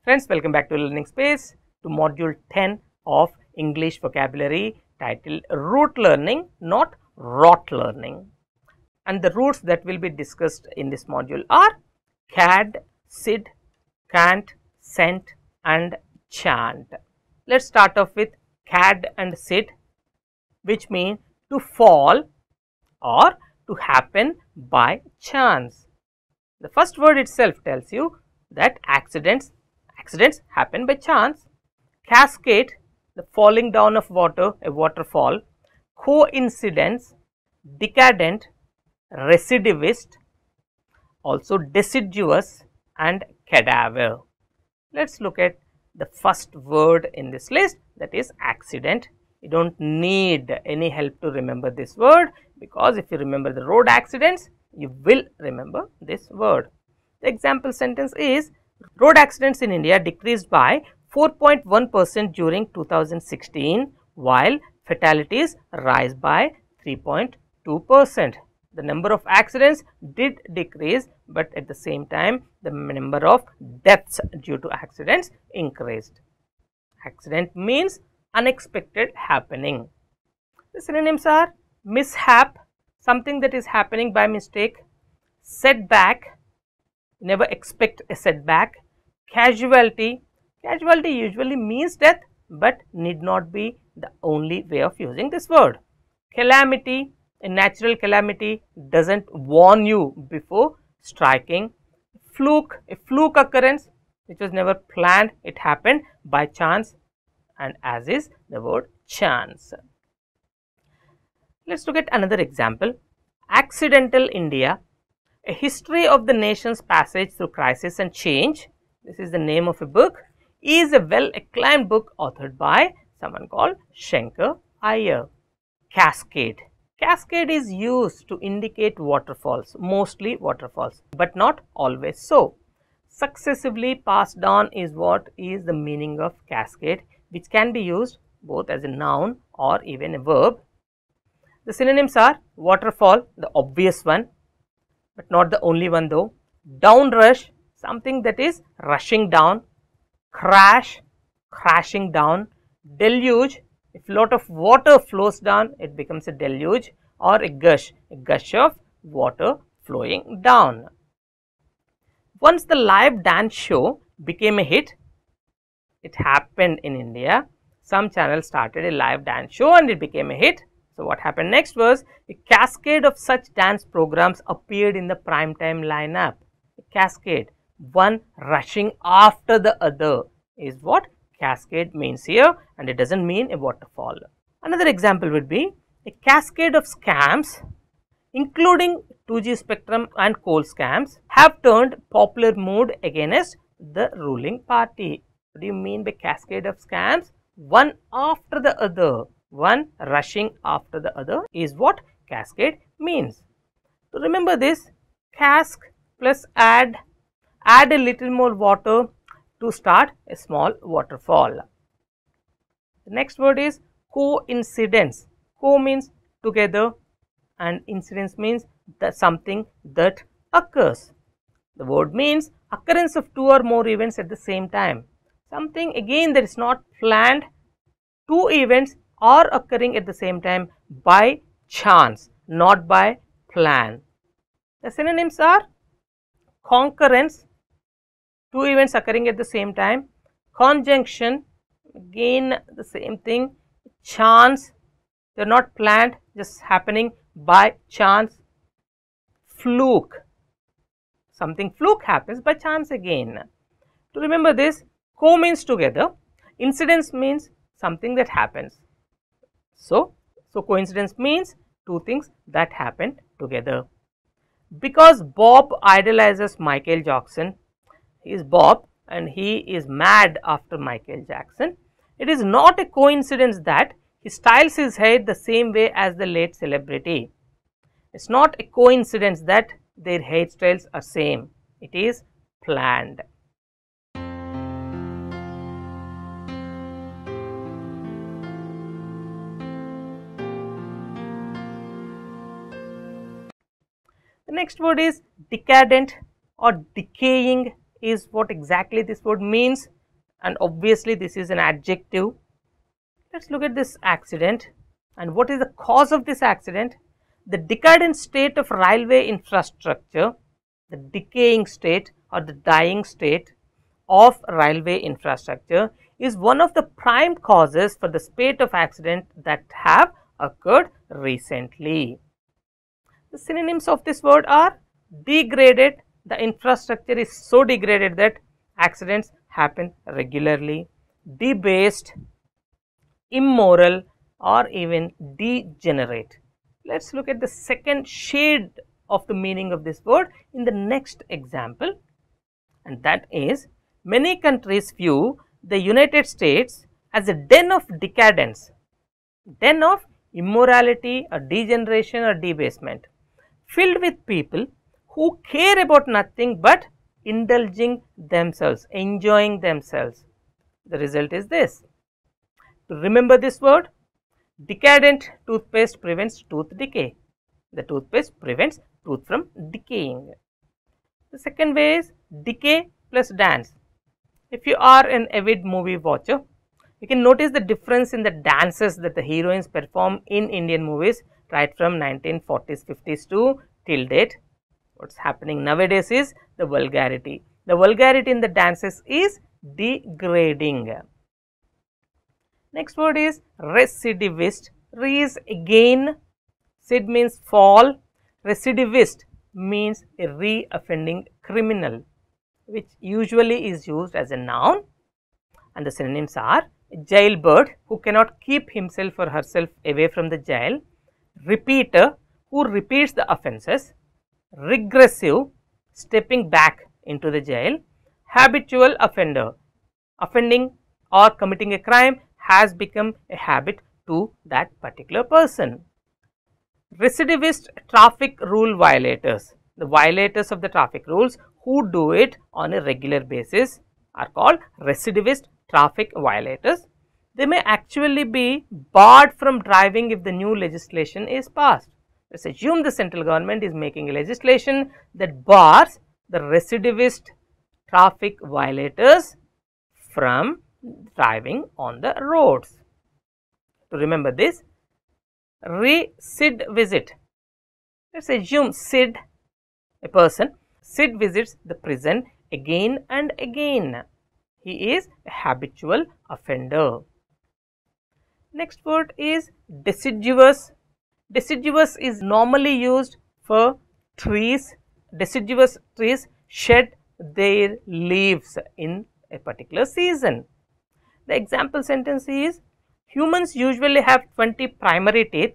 Friends, welcome back to Learning Space to module 10 of English vocabulary titled root learning, not rot learning. And the roots that will be discussed in this module are cad, sid, cant, scent and chant. Let's start off with cad and sid, which mean to fall or to happen by chance. The first word itself tells you that accidents happen by chance. Cascade, the falling down of water, a waterfall. Coincidence, decadent, recidivist, also deciduous and cadaver. Let's look at the first word in this list, that is accident. You don't need any help to remember this word, because if you remember the road accidents, you will remember this word. The example sentence is, road accidents in India decreased by 4.1% during 2016, while fatalities rise by 3.2%. The number of accidents did decrease, but at the same time, the number of deaths due to accidents increased. Accident means unexpected happening. The synonyms are mishap, something that is happening by mistake. Setback, never expect a setback. Casualty, casualty usually means death, but need not be the only way of using this word. Calamity, a natural calamity doesn't warn you before striking. Fluke, a fluke occurrence which was never planned, it happened by chance, and as is the word chance. Let's look at another example. Accidental India, a history of the nation's passage through crisis and change. This is the name of a book, is a well acclaimed book authored by someone called Shankar Iyer. Cascade, cascade is used to indicate waterfalls, mostly waterfalls, but not always so. Successively passed on is what is the meaning of cascade, which can be used both as a noun or even a verb. The synonyms are waterfall, the obvious one, but not the only one though. Downrush, something that is rushing down. Crash, crashing down. Deluge, if a lot of water flows down, it becomes a deluge. Or a gush of water flowing down. Once the live dance show became a hit, it happened in India. Some channel started a live dance show and it became a hit. So what happened next was a cascade of such dance programs appeared in the prime time lineup. A cascade, one rushing after the other, is what cascade means here, and it doesn't mean a waterfall. Another example would be a cascade of scams, including 2G spectrum and coal scams, have turned popular mood against the ruling party. What do you mean by cascade of scams? One after the other, one rushing after the other is what cascade means. To remember this, cask plus add a little more water to start a small waterfall. The next word is coincidence. Co means together and incidence means that something that occurs. The word means occurrence of two or more events at the same time. Something again that is not planned, two events are occurring at the same time by chance, not by plan. The synonyms are concurrence, two events occurring at the same time. Conjunction, again the same thing. Chance, they are not planned, just happening by chance. Fluke, something fluke happens by chance again. To remember this, co means together, incidence means something that happens. So coincidence means two things that happen together. Because Bob idolizes Michael Jackson, he is Bob and he is mad after Michael Jackson, it is not a coincidence that he styles his hair the same way as the late celebrity. It is not a coincidence that their hairstyles are same, it is planned. The next word is decadent or decaying is what exactly this word means. and obviously this is an adjective. Let us look at this accident, and what is the cause of this accident? The decadent state of railway infrastructure, the decaying state or the dying state of railway infrastructure is one of the prime causes for the spate of accidents that have occurred recently. The synonyms of this word are degraded. The infrastructure is so degraded that accidents happen regularly. Debased, immoral, or even degenerate. Let us look at the second shade of the meaning of this word in the next example, and that is, many countries view the United States as a den of decadence, den of immorality or degeneration or debasement, filled with people who care about nothing but indulging themselves, enjoying themselves. The result is this. To remember this word, decadent toothpaste prevents tooth decay. The toothpaste prevents tooth from decaying. The second way is decay plus dance. If you are an avid movie watcher, you can notice the difference in the dances that the heroines perform in Indian movies right from 1940s, 50s to till date. What is happening nowadays is the vulgarity. The vulgarity in the dances is degrading. Next word is recidivist. Re is again, sid means fall, recidivist means a re-offending criminal, which usually is used as a noun, and the synonyms are a jailbird who cannot keep himself or herself away from the jail, repeater who repeats the offences, regressive stepping back into the jail, habitual offender, offending or committing a crime has become a habit to that particular person. Recidivist traffic rule violators, the violators of the traffic rules who do it on a regular basis are called recidivist traffic violators. They may actually be barred from driving if the new legislation is passed. Let us assume the central government is making a legislation that bars the recidivist traffic violators from driving on the roads. To remember this, recidivist. Let us assume Sid, a person, Sid visits the prison again and again. He is a habitual offender. Next word is deciduous. Deciduous is normally used for trees. Deciduous trees shed their leaves in a particular season. The example sentence is, humans usually have 20 primary teeth,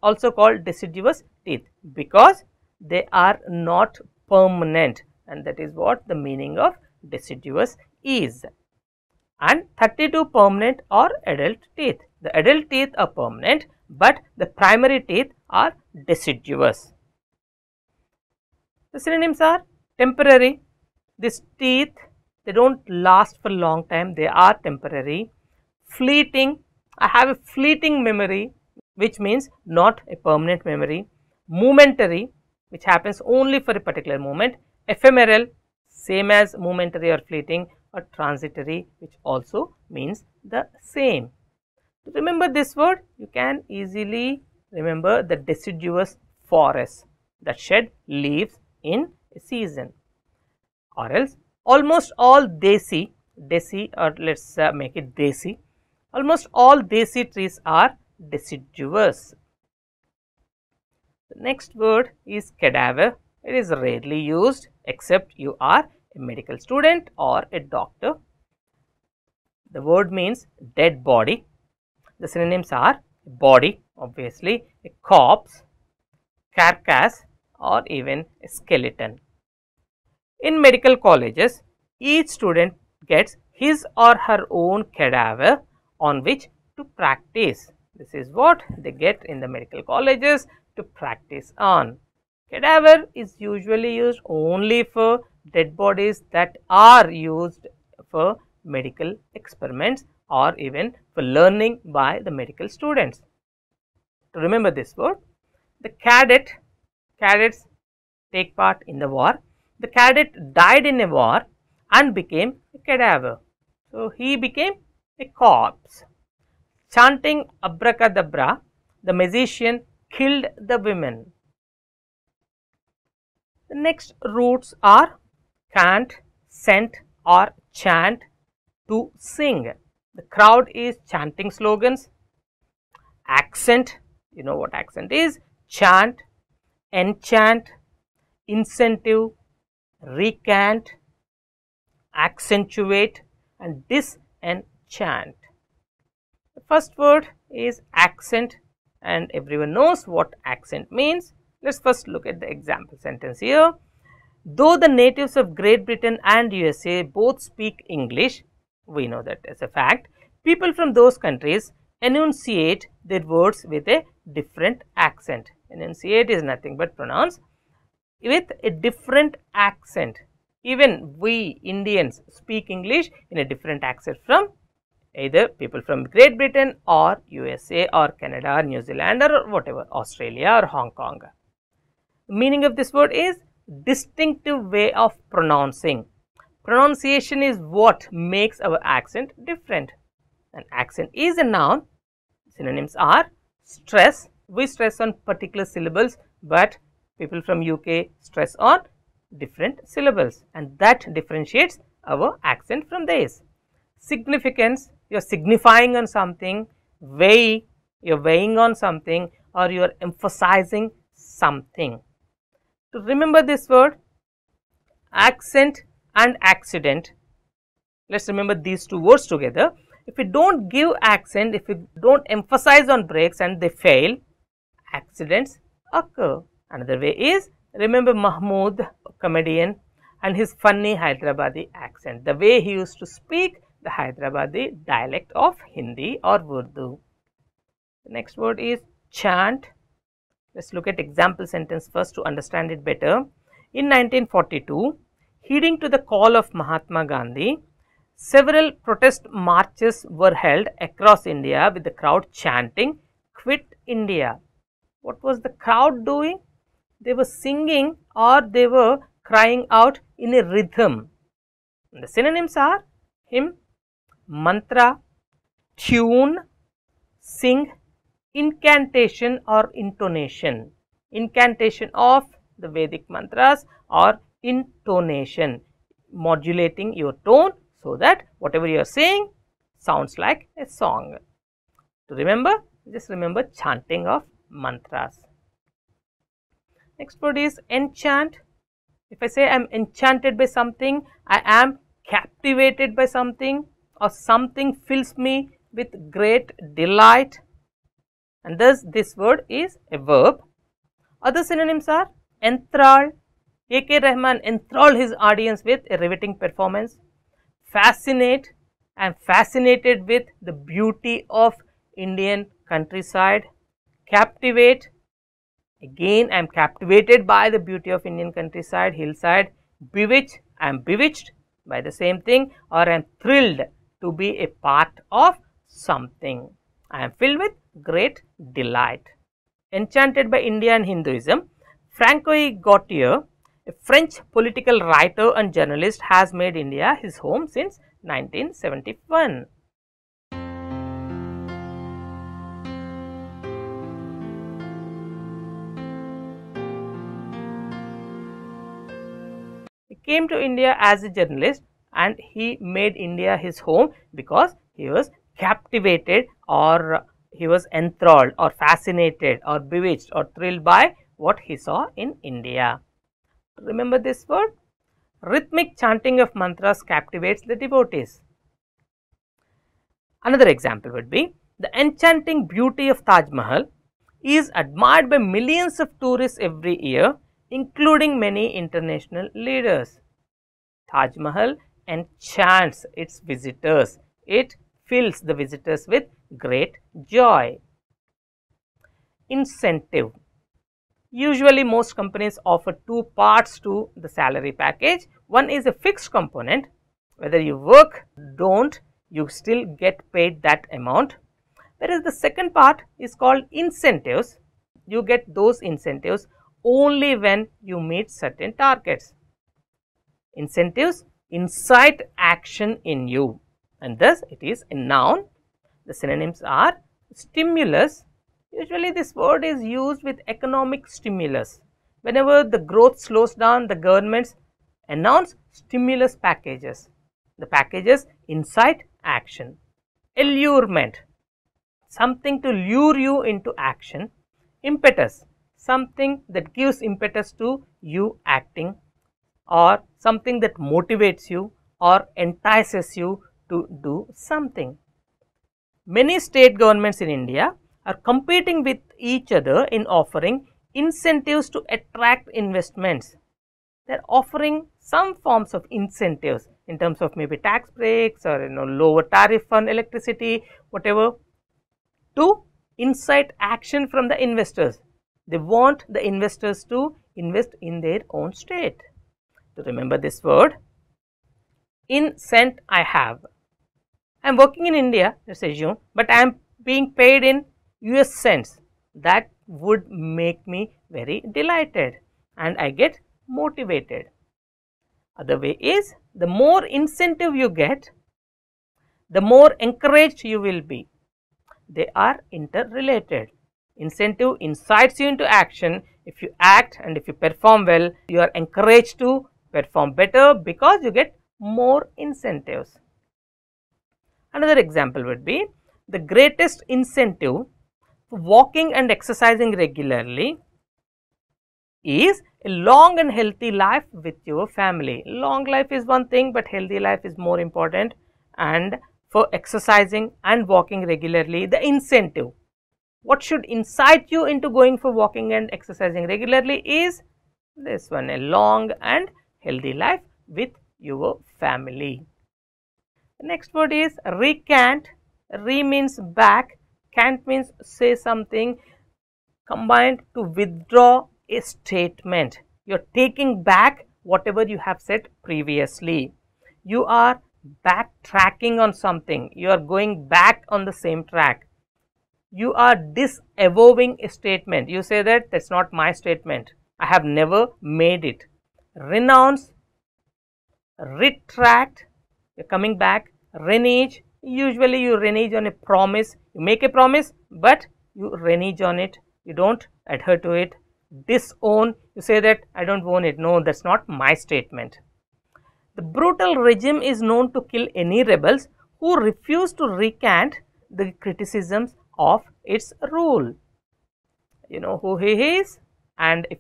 also called deciduous teeth, because they are not permanent, and that is what the meaning of deciduous is. And 32 permanent or adult teeth. The adult teeth are permanent, but the primary teeth are deciduous. The synonyms are temporary. These teeth, they don't last for a long time, they are temporary. Fleeting, I have a fleeting memory, which means not a permanent memory. Momentary, which happens only for a particular moment. Ephemeral, same as momentary or fleeting, or transitory, which also means the same. To remember this word, you can easily remember the deciduous forests that shed leaves in a season. Or else, almost all desi, or let us make it desi, almost all desi trees are deciduous. The next word is cadaver. It is rarely used except you are a medical student or a doctor. The word means dead body. The synonyms are body, obviously, a corpse, carcass, or even a skeleton. In medical colleges, each student gets his or her own cadaver on which to practice. This is what they get in the medical colleges to practice on. Cadaver is usually used only for dead bodies that are used for medical experiments or even for learning by the medical students. To remember this word, the cadets take part in the war. The cadet died in a war and became a cadaver. So, he became a corpse. Chanting abracadabra, the magician killed the women. The next roots are cant, scent or chant, to sing. The crowd is chanting slogans. Accent, you know what accent is, chant, enchant, incentive, recant, accentuate and disenchant. The first word is accent and everyone knows what accent means. Let us first look at the example sentence here. Though the natives of Great Britain and USA both speak English, we know that as a fact, people from those countries enunciate their words with a different accent. Enunciate is nothing but pronounce with a different accent. Even we Indians speak English in a different accent from either people from Great Britain or USA or Canada or New Zealand or whatever, Australia or Hong Kong. The meaning of this word is distinctive way of pronouncing. Pronunciation is what makes our accent different. An accent is a noun. Synonyms are stress. We stress on particular syllables, but people from UK stress on different syllables, and that differentiates our accent from theirs. Significance, you are signifying on something. Weigh, you are weighing on something, or you are emphasizing something. To remember this word, accent and accident, let us remember these two words together. If we do not give accent, if we do not emphasize on breaks and they fail, accidents occur. Another way is, remember Mahmood, comedian, and his funny Hyderabadi accent, the way he used to speak the Hyderabadi dialect of Hindi or Urdu. The next word is chant. Let us look at example sentence first to understand it better. In 1942, heeding to the call of Mahatma Gandhi, several protest marches were held across India with the crowd chanting, "Quit India." What was the crowd doing? They were singing or they were crying out in a rhythm. And the synonyms are hymn, mantra, tune, sing, incantation or intonation. Incantation of the Vedic mantras or intonation, modulating your tone so that whatever you are saying sounds like a song. To remember, just remember chanting of mantras. Next word is enchant. If I say I am enchanted by something, I am captivated by something, or something fills me with great delight, and thus this word is a verb. Other synonyms are enthrall. A.K. Rahman enthralled his audience with a riveting performance. Fascinate, I am fascinated with the beauty of Indian countryside. Captivate, again I am captivated by the beauty of Indian countryside, hillside. Bewitch, I am bewitched by the same thing, or I am thrilled to be a part of something. I am filled with great delight. Enchanted by India and Hinduism. Francois Gautier, a French political writer and journalist, has made India his home since 1971. He came to India as a journalist and he made India his home because he was captivated, or he was enthralled or fascinated or bewitched or thrilled by what he saw in India. Remember this word? Rhythmic chanting of mantras captivates the devotees. Another example would be, the enchanting beauty of Taj Mahal is admired by millions of tourists every year, including many international leaders. Taj Mahal enchants its visitors. It fills the visitors with great joy. Incentive. Usually most companies offer two parts to the salary package. One is a fixed component, whether you work, don't, you still get paid that amount. Whereas the second part is called incentives. You get those incentives only when you meet certain targets. Incentives incite action in you, and thus it is a noun. The synonyms are stimulus. Usually this word is used with economic stimulus. Whenever the growth slows down, the governments announce stimulus packages. The packages incite action. Allurement, something to lure you into action. Impetus, something that gives impetus to you acting, or something that motivates you or entices you to do something. Many state governments in India are competing with each other in offering incentives to attract investments. They are offering some forms of incentives in terms of maybe tax breaks or lower tariff on electricity, whatever, to incite action from the investors. They want the investors to invest in their own state. To remember this word, in cent I have. I am working in India, let us assume, but I am being paid in US cents. That would make me very delighted and I get motivated. Other way is, the more incentive you get, the more encouraged you will be. They are interrelated. Incentive incites you into action. If you act and if you perform well, you are encouraged to perform better because you get more incentives. Another example would be, the greatest incentive for walking and exercising regularly is a long and healthy life with your family. Long life is one thing, but healthy life is more important, and for exercising and walking regularly, the incentive, what should incite you into going for walking and exercising regularly is this one, a long and healthy life with your family. The next word is recant. Re means back, cant means say something, combined to withdraw a statement. You are taking back whatever you have said previously. You are backtracking on something. You are going back on the same track. You are disavowing a statement. You say that that's not my statement. I have never made it. Renounce, retract, you're coming back. Renege, usually you renege on a promise. You make a promise, but you renege on it. You don't adhere to it. Disown, you say that I don't own it. No, that's not my statement. The brutal regime is known to kill any rebels who refuse to recant the criticisms of its rule. You know who he is, and if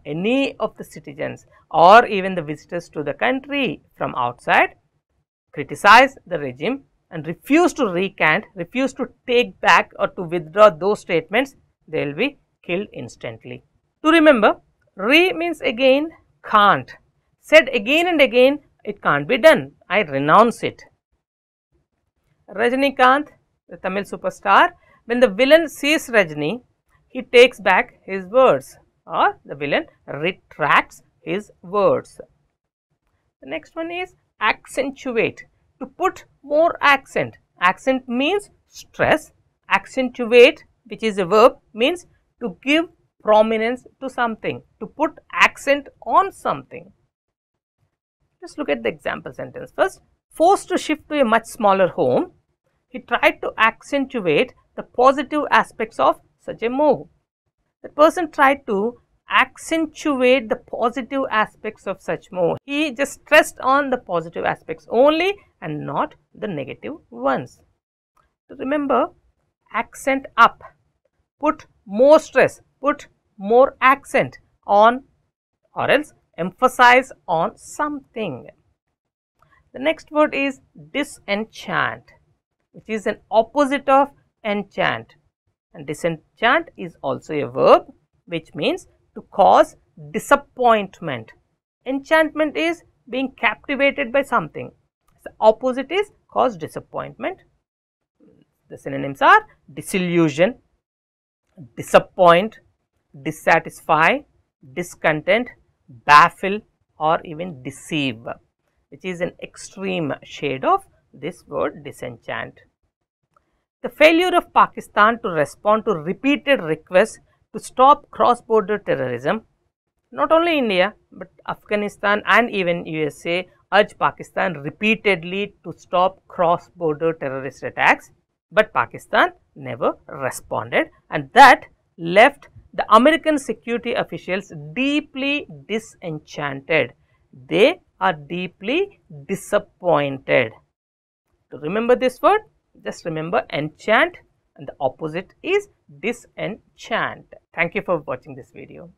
any of the citizens or even the visitors to the country from outside criticize the regime and refuse to recant, refuse to take back or to withdraw those statements, they will be killed instantly. To remember, re means again, can't. Said again and again, it can't be done. I renounce it. Rajinikanth, the Tamil superstar, when the villain sees Rajini, he takes back his words, or the villain retracts his words. The next one is accentuate, to put more accent. Accent means stress. Accentuate, which is a verb, means to give prominence to something, to put accent on something. Just look at the example sentence first. Forced to shift to a much smaller home, he tried to accentuate the positive aspects of such a move. The person tried to accentuate the positive aspects of such move. He just stressed on the positive aspects only and not the negative ones. So remember, accent up, put more stress, put more accent on, or else emphasize on something. The next word is disenchant, which is an opposite of enchant, and disenchant is also a verb which means to cause disappointment. Enchantment is being captivated by something. The opposite is cause disappointment. The synonyms are disillusion, disappoint, dissatisfy, discontent, baffle, or even deceive, which is an extreme shade of this word disenchant. The failure of Pakistan to respond to repeated requests to stop cross-border terrorism, not only India but Afghanistan and even USA urged Pakistan repeatedly to stop cross-border terrorist attacks, but Pakistan never responded, and that left the American security officials deeply disenchanted. They are deeply disappointed. To remember this word, just remember enchant, and the opposite is disenchant. Thank you for watching this video.